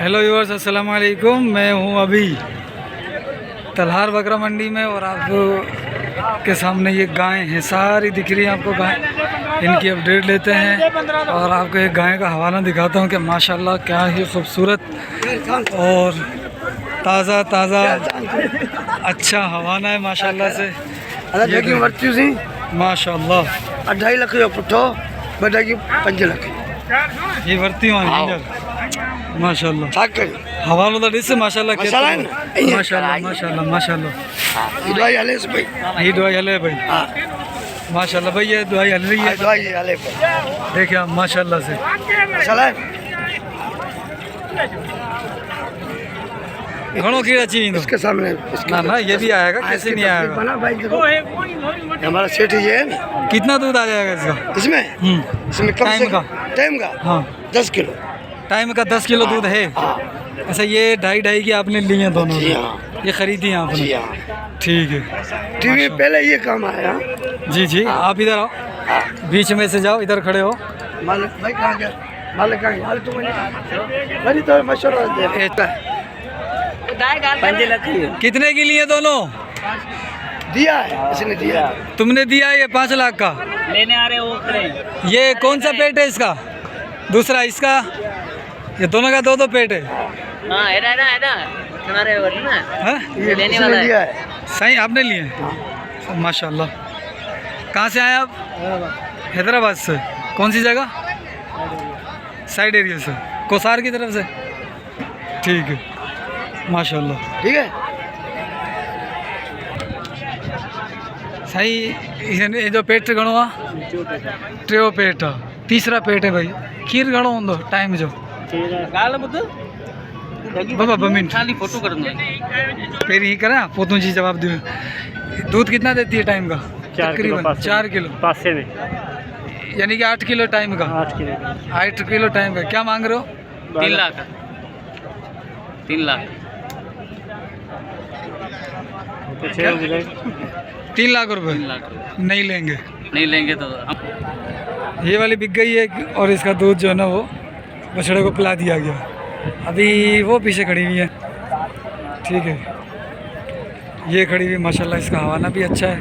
Hello viewers, अस्सलाम वालेकुम। मैं हूं अभी तलहार बकरा मंडी में और आपको के सामने ये गाय हैं, सारी दिख रही हैं आपको गाय। इनकी अपडेट लेते हैं और आपको एक गाय का हवाला दिखाता हूं कि माशाल्लाह क्या ही खूबसूरत और ताज़ा ताज़ा अच्छा हवाला है माशाल्लाह से। माशाल्लाह 2.5 लाख जो पुठो बटाकी 5 लाख ये भर्ती माशाल्लाह हवालो तो डिस माशाल्लाह माशाल्लाह माशाल्लाह माशाल्लाह ये दवाई हले से भाई ये दवाई हले भाई माशाल्लाह भाई ये दवाई हल रही है दवाई हले भाई देखिए आप माशाल्लाह से चला घणो कीड़ा चाहिए इसके सामने ना ना ये भी आएगा, कैसे नहीं आएगा। बना भाई देखो हमारा सेठ ही है ना। कितना दूध आ जाएगा इसका इसमें इसमें कम से कम टाइम का हाँ 10 किलो टाइम का 10 किलो दूध है। ऐसा ये 2.5 की आपने लिए हैं दोनों, ये खरीदी हैं आपने? ठीक है, टीवी पहले ये काम आया। जी जी आप इधर आओ, बीच में से जाओ, इधर खड़े हो। मालिक भाई कहाँ गया? मालिक कहाँ गया? तो मैंने तो मशवरा दे 5 लाख कितने के लिए दोनों दिया है, इसने दिया। तुमने दिया ये 5 लाख का? लेने आ रहे हो खड़े। ये कौन सा पेट है इसका? दूसरा इसका? ये दोनों का दो पेट है। हाँ है ना सुना रहे हो ना। हाँ? ये लेने इसने वाला है। दिया है। सही आपने लिए? माशाल्लाह। कहाँ से आए आप? हैदराबाद से। कौन सी जगह? साइड एरिया से, कोसार की तरफ से। ठीक है माशाल्लाह। ठीक है सही। ये जो पेट घणो आहे? 3 पेट आहे। तीसरा पेट है भाई। खीर घणो हूंदो टाइम जो? बाबा ॿ मिनट खाली फोटो कर दो। पहिरीं ही करा पोइ तुंहिंजी जवाब दूँ। दूध कितना देती है टाइम का? तकरीबन 4 किलो पासे में यानी कि 8 किलो टाइम का। 8 किलो टाइम का। क्या मांग रहे हो? 3 लाख 3 लाख 3 लाख रुपए? 3 लाख नहीं लेंगे। नहीं लेंगे तो ये वाली बिक गई है और इसका दूध जो है ना वो बछड़े को पिला दिया गया। अभी वो पीछे खड़ी हुई है। ठीक है, ये खड़ी हुई माशाल्लाह। इसका हवाना भी अच्छा है,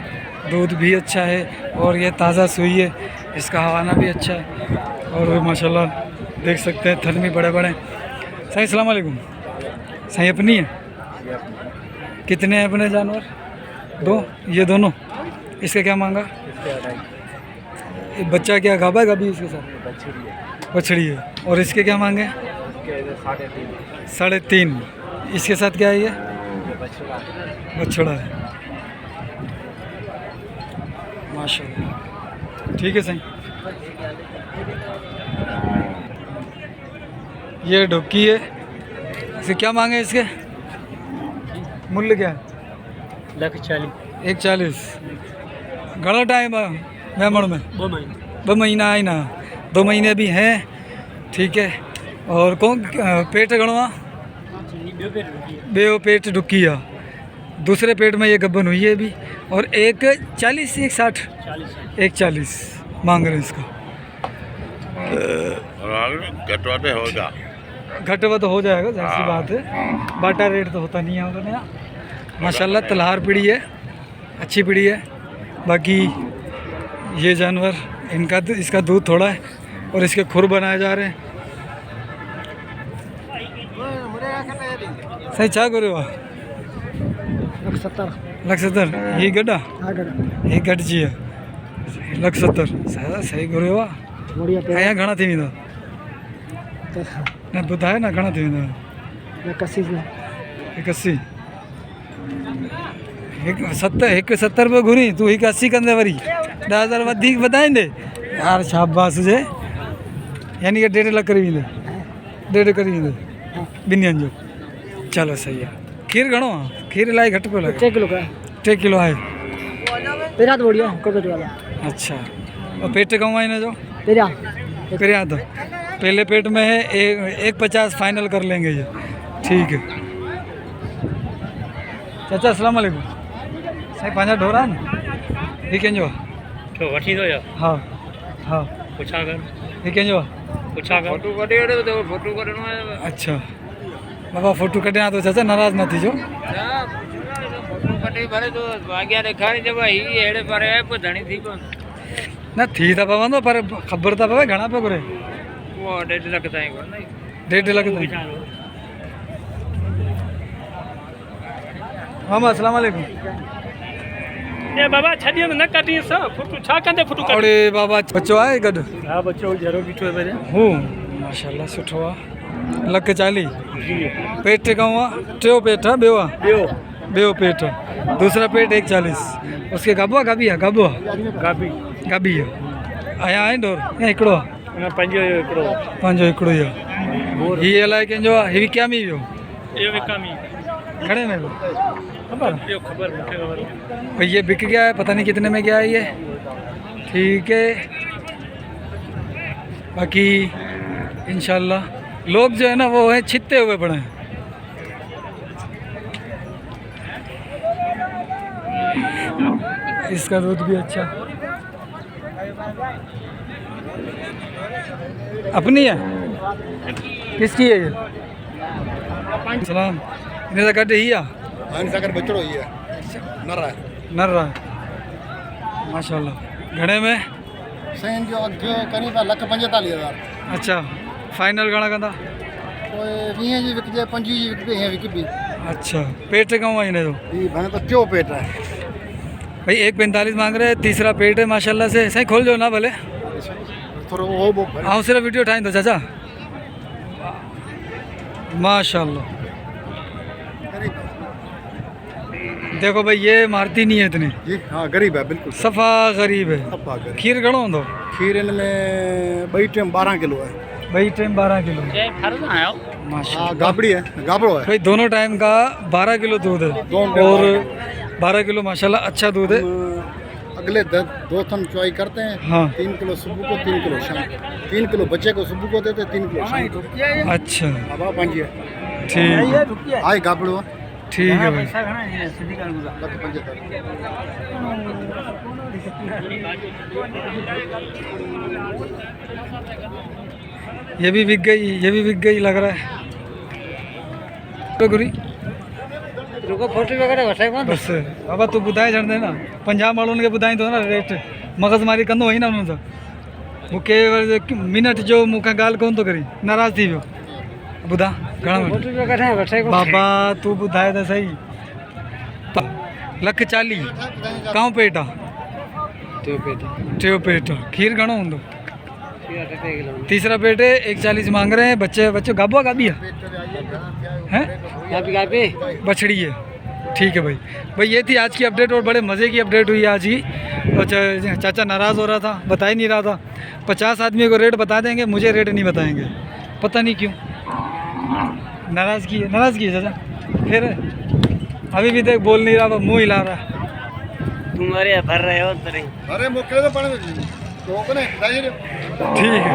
दूध भी अच्छा है और ये ताज़ा सुई है, इसका हवाना भी अच्छा है। और माशाल्लाह देख सकते हैं थन भी बड़े बड़े। सही अस्सलाम वालेकुम। सही अपनी है? कितने हैं अपने जानवर? 2? ये दोनों? इसका क्या मांगा? ये बच्चा क्या गाबा है? गाबी इसके साथ बछड़ी है। और इसके क्या मांगे? 3.5। इसके साथ क्या है? ये बछड़ा है माशाल्लाह। ठीक है सही। ये ढुक्की है। इसे क्या मांगे? इसके मूल्य क्या है? 1.40। घना टाइम है मेमण में? 2 महीना आई ना। 2 महीने भी हैं। ठीक है। और कौन पेट घणो आहे? बे पेट ढुकी है। दूसरे पेट में ये गब्बन हुई है भी। और 1.40 1.60 1.40 मांग रहे हैं इसका। घटवा तो हो जाएगा, जैसी बात है। बाटा रेट तो होता नहीं है उधर यहाँ। माशाल्लाह तलहार पीढ़ी है, अच्छी पीढ़ी है। बाकी ये जानवर इनका इसका दूध थोड़ा है और इसके खुर बनाए जा रहे हैं। सही छा करो? 1.70 ये गड्ढा ये गड जी है 1.70 सही करो। अँ घणा थी वेंदा? न ॿुधायो न घणा थी वेंदा? 81 1.70 रुपये घुरी तूं 1.80 कंदे वरी 10,000 वधीक वधाईंदे यार। शाबाश हुजे। यानी कि 1.5 लाख करी वेंदे? 1.5 करी वेंदे ॿिनि हंधि जो। चलो सही है। खीर घणो आहे? खीर इलाही घटि पियो लॻे। 3 किलो आहे। अच्छा। और पेट कहूँ आहे हिन जो? पहिरियां तो पहले पेट में है। 1.50 फाइनल कर लेंगे ये। ठीक है चाचा अस्सलाम वालेकुम। सही 5 ढोरा न ये कंहिंजो आहे? वठी दो यार। हाँ हाँ पुछा कर ये कंहिंजो आहे? पुछा कर फोटो कढी वठो तो फोटो कढणो आहे। अच्छा बाबा फोटो कटिया तो चाचा नाराज न थी जो न थी था पवंदो पर ख़बर था पवे घणा पे घुरे 1.5 लख ताईं 1.5 लख ताईं मामा अस्सलाम वालेकुम ए बाबा छॾियो न कटी स फोटो छा कंदे फोटो कटी अरे बाबा बच्चो आहे गॾु हा बच्चो जरो बीठो है मेरे हूँ माशाल्लाह सुठो आहे 140 पेट कहूँ आहे टियों पेट आहे ॿियो आहे ॿियो पेट आहे दूसरा पेट 140 उसके गाबो आहे गाबी आहे गाबो आहे गाबी गाबी आहे आया आहे डोर या हिकिड़ो आहे ना पंजो एकड़ो पंहिंजो हिकिड़ो ई आहे हीअ अलाए कंहिंजो आहे हीअ विकियामी वियो ये विकामी खड़े में खबर यो खबर मुझे खबर भाई ये बिक गया है पता नहीं कितने में गया है ये ठीक है बाकी इंशाल्लाह लोग जो है ना वो है छित्ते हुए पड़े हैं इसका दूध भी अच्छा अपनी है किसकी है ये सलाम इन्हें तो गड्ढे ही आ बचड़ो ही है नर है नर रहा है माशाल्लाह घणे में सैन जो अघु करीब 1,45,000 अच्छा फाइनल घणा कंदा कोई 20 जी विकजे 25 जी विकबे है विकबी अच्छा पेट कहूँ आहे इन्हें तो ये भाई तो क्यों पेट है भाई 1.45 मांग रहे हैं तीसरा पेट है माशाल्लाह से सही खोल जो ना भले थोड़ा वो आओ सिर्फ वीडियो ठाई दो चाचा माशाल्लाह देखो भाई ये मारती नहीं है इतनी जी हाँ गरीब है बिल्कुल सफ़ा गरीब है सफ़ा गरीब खीर घणो हूंदो खीर इनमें बई टाइम 12 किलो है भाई टाइम 12 किलो ये फर्ज आयो माशाल्लाह हाँ गाबड़ी है गाबड़ो है भाई दोनों टाइम का 12 किलो दूध है और 12 किलो माशाल्लाह अच्छा दूध है हम अगले 2 थन चुवाई करते हैं हाँ 3 किलो सुबह को 3 किलो शाम 3 किलो बच्चे को सुबह को देते 3 किलो शाम को अच्छा अब पंज है ठीक आए गाबड़ो ठीक है भाई ये भी बिक गई लग रहा है तो गुरी रुको फोटो वगैरह वठाए कोन बस बाबा तू ॿुधाए छॾंदे न 50 माण्हुनि खे ॿुधाईंदो न रेट मग़ज़मारी कंदो हुई न हुननि सां मूंखे मिनट जो मूंखां ॻाल्हि कोन थो करी नाराज़ थी वियो ॿुधा घणा फोटो वगैरह वठाए कोन बाबा तू ॿुधाए त सही 1,40,000 काओ पेट आहे टियों पेट आहे खीर घणो हूंदो तीसरा पेट है 140 मांग रहे हैं बच्चे गाबो गाबी है गाबी बछड़ी है ठीक है भाई ये थी आज की अपडेट और बड़े मज़े की अपडेट हुई आज ही और चाचा नाराज़ हो रहा था बता ही नहीं रहा था 50 आदमी को रेट बता देंगे मुझे रेट नहीं बताएंगे पता नहीं क्यों नाराज़गी है चाचा फिर अभी भी देख बोल नहीं रहा मुँह हिला रहा तुम्हारे भर रहे हो अरे मुक्के तो पड़े ठीक है